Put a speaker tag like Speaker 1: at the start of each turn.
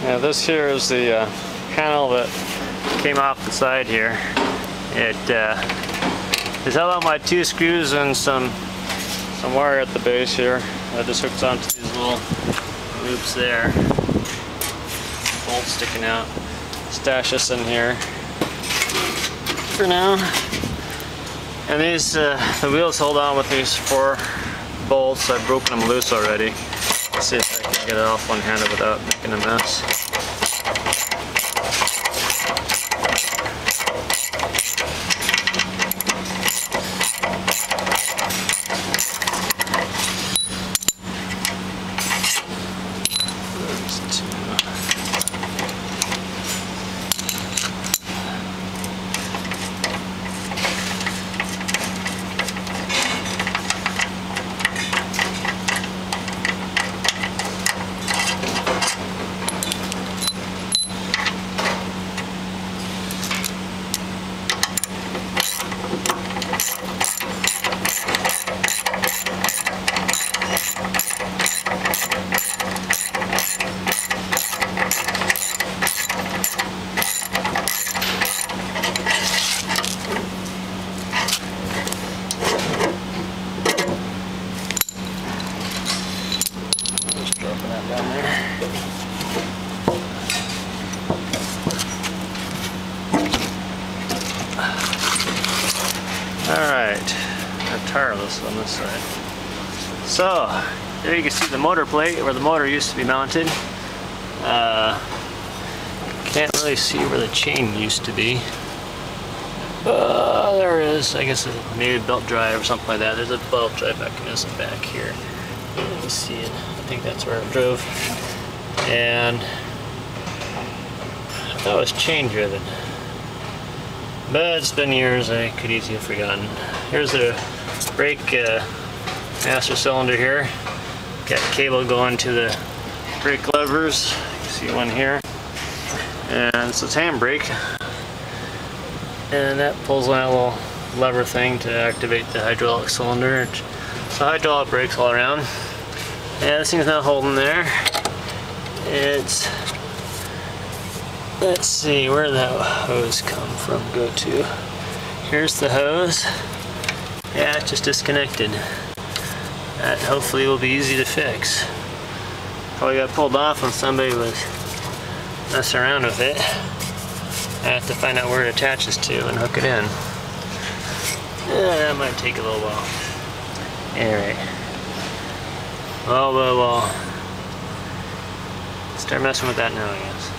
Speaker 1: Yeah, this here is the panel that came off the side here. It is held on by 2 screws and some wire at the base here. That just hooks onto these little loops there. Bolts sticking out. Stash this in here for now. And these, the wheels hold on with these 4 bolts. I've broken them loose already. Let's see if I can get it off one-handed without making a mess. Alright, our tireless on this side. So, there you can see the motor plate where the motor used to be mounted. Can't really see where the chain used to be. There it is. I guess maybe a belt drive or something like that. There's a belt drive mechanism back here. You can see it. I think that's where it drove. And I thought it was chain driven. But it's been years, I could easily have forgotten. Here's the brake master cylinder here. Got cable going to the brake levers. You can see one here. And it's a handbrake. And that pulls on that little lever thing to activate the hydraulic cylinder. So hydraulic brakes all around. And this thing's not holding there. It's... Let's see, where did that hose come from, go to? Here's the hose. Yeah, it's just disconnected. That hopefully will be easy to fix. Probably got pulled off when somebody was messing around with it. I have to find out where it attaches to and hook it in. Yeah, that might take a little while. Alright. Well. Start messing with that now, I guess.